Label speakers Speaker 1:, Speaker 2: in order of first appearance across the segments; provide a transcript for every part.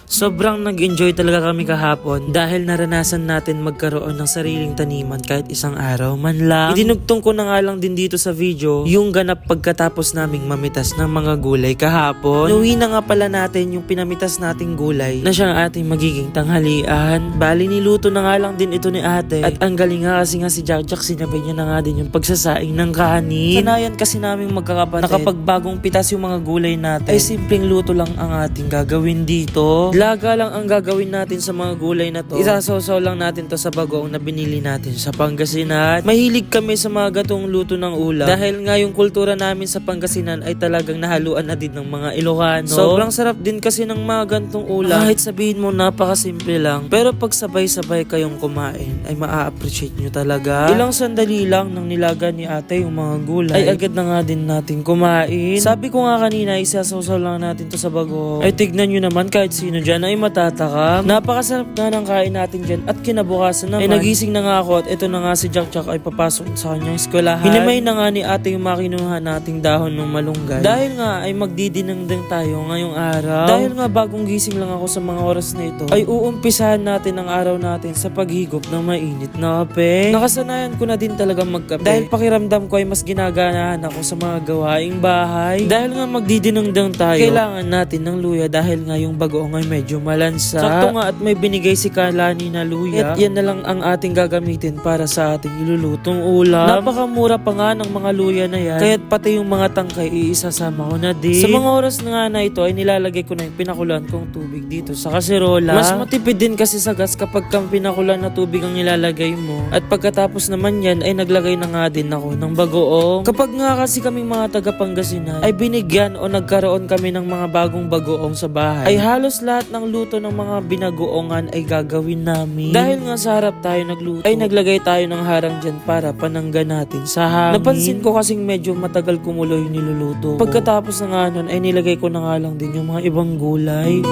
Speaker 1: Sobrang nag-enjoy talaga kami kahapon dahil naranasan natin magkaroon ng sariling taniman kahit isang araw man lang. Idinugtong ko na nga lang din dito sa video yung ganap pagkatapos naming mamitas ng mga gulay kahapon. Inuwi na nga pala natin yung pinamitas nating gulay na siyang ating magiging tanghalian. Bali niluto na nga lang din ito ni ate at ang galing nga kasi nga si Jack sinabay niya na nga din yung pagsasaing ng kanin. Sanayan kasi naming magkakapatid na kapag bagong pitas yung mga gulay natin ay simpleng luto lang ang ating gagawin dito. Laga lang ang gagawin natin sa mga gulay na to. Isasawsaw lang natin to sa bagoong na binili natin sa Pangasinan. Mahilig kami sa mga gatong luto ng ulam dahil nga yung kultura namin sa Pangasinan ay talagang nahaluan na din ng mga Ilocano. Sobrang sarap din kasi ng mga gantong ulam. Kahit sabihin mo napakasimple lang, pero pag sabay-sabay kayong kumain ay maa-appreciate nyo talaga. Ilang sandali lang nang nilaga ni ate yung mga gulay ay agad na nga din natin kumain. Sabi ko nga kanina isasawsaw lang natin to sa bagoong. Ay tignan nyo naman kahit sino dyan ay matatakam. Napakasarap nga ng kain natin dyan at kinabukasan naman ay nagising na nga ako at ito na nga si Jack ay papasok sa kanyang eskwelahan. Hinimay na nga ni ate yung makinuha nating dahon ng malunggay. Dahil nga ay magdidinengdeng tayo ngayong araw. Dahil nga bagong gising lang ako sa mga oras na ito ay uumpisahan natin ang araw natin sa paghigop ng mainit na kape. Nakasanayan ko na din talaga magkape dahil pakiramdam ko ay mas ginaganahan ako sa mga gawaing bahay. Dahil nga magdidinengdeng tayo, kailangan natin ng luya dahil nga yung bagoong ay medyo malansa. Sakto nga at may binigay si Kalani na luya. At yan na lang ang ating gagamitin para sa ating ilulutong ulam. Napakamura pa nga ng mga luya na yan. Kaya't pati yung mga tangkay iisasama ko na din. Sa mga oras na nga na ito ay nilalagay ko na yung pinakulan kong tubig dito sa kaserola. Mas matipid din kasi sa gas kapag kang pinakulan na tubig ang nilalagay mo. At pagkatapos naman yan ay naglagay na nga din ako ng bagoong. Kapag nga kasi kaming mga taga Pangasinan ay binigyan o nagkaroon kami ng mga bagong bagoong sa bahay, ay halos lahat ng luto ng mga binagoongan ay gagawin namin. Dahil nga sa harap tayo nagluto, ay naglagay tayo ng harang dyan para panangga natin sa hangin. Napansin ko kasing medyo matagal kumulo yung niluluto. Pagkatapos na nga nun, ay nilagay ko na nga lang din yung mga ibang gulay.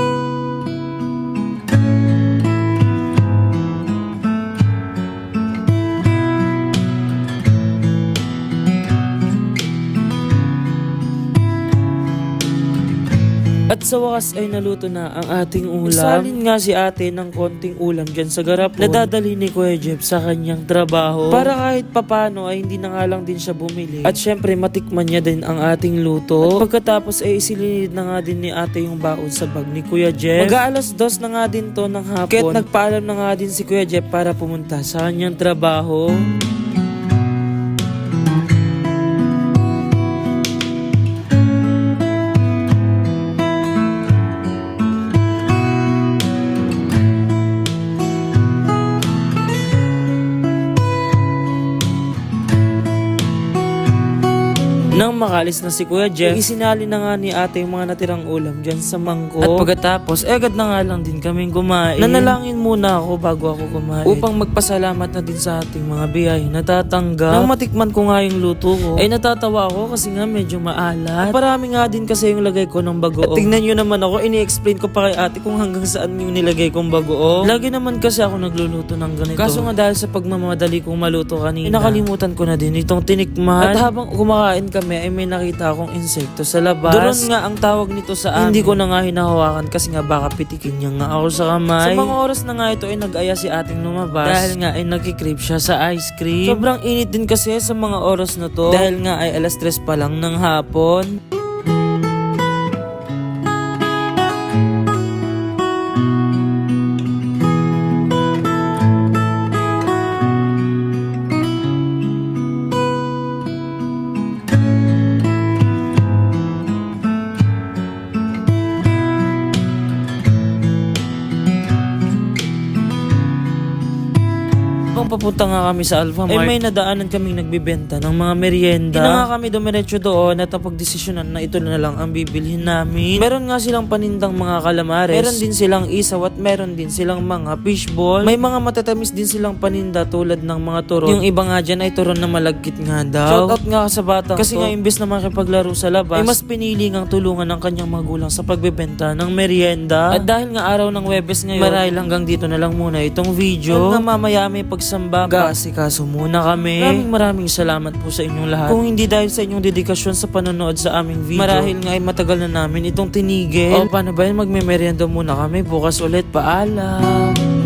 Speaker 1: At sa wakas ay naluto na ang ating ulam. Isalin nga si ate ng konting ulam dyan sa garapon na dadali ni Kuya Jeff sa kanyang trabaho. Para kahit papano ay hindi na nga lang din siya bumili. At syempre matikman niya din ang ating luto. At pagkatapos ay isilinid na nga din ni ate yung baon sa bag ni Kuya Jeff. Mag-aalas 2 na nga din to ng hapon. Kaya't nagpaalam na nga din si Kuya Jeff para pumunta sa kanyang trabaho. Nang makalis na si Kuya Jeff, isinali na nga ni ate yung mga natirang ulam dyan sa mangkok. At pagkatapos, agad na nga lang din kaming kumain. Nanalangin muna ako bago ako kumain upang magpasalamat na din sa ating mga biyay na tatanggap. Nang matikman ko nga yung luto ko, ay natatawa ako kasi nga medyo maalat. At parami nga din kasi yung lagay ko ng bagoong. At tingnan nyo naman ako, ini-explain ko pa kay ate kung hanggang saan yung nilagay kong bagoong. Lagi naman kasi ako nagluluto ng ganito. Kaso nga dahil sa pagmamadali kong maluto kanina, nakalimutan ko na din itong tinikman. At habang kumakain kami, ay may nakita akong insekto sa labas. Doon nga ang tawag nito sa amin. Hindi ko na nga hinahawakan kasi nga baka pitikin niya nga ako sa kamay. Sa mga oras na nga ito ay nag-aya si ating lumabas dahil nga ay nagkikrave siya sa ice cream. Sobrang init din kasi sa mga oras na to dahil nga ay alas 3 pa lang ng hapon. Papunta nga kami sa Alpha Mart, may nadaanan kaming nagbibenta ng mga merienda. Hindi na nga kami dumiretso doon at napagdesisyonan na ito na lang ang bibilhin namin. Meron nga silang panindang mga kalamares, meron din silang isaw at meron din silang mga fishball. May mga matatamis din silang paninda tulad ng mga turon. Yung iba nga dyan ay turon na malagkit nga daw. Shoutout nga sa batang kasi nga imbes na makipaglaro sa labas, ay mas pinili ngang tulungan ng kanyang magulang sa pagbebenta ng merienda. At dahil nga araw ng Webes ngayon, marahil hanggang dito na lang muna itong video. At nga mamaya may pagsama magsamba. Mag-aasikaso muna kami. Maraming salamat po sa inyong lahat. Kung hindi dahil sa inyong dedikasyon sa panonood sa aming video, marahil nga ay matagal na namin itong tinigil. O paano ba yun? Magme-merienda muna kami. Bukas ulit. Paalam.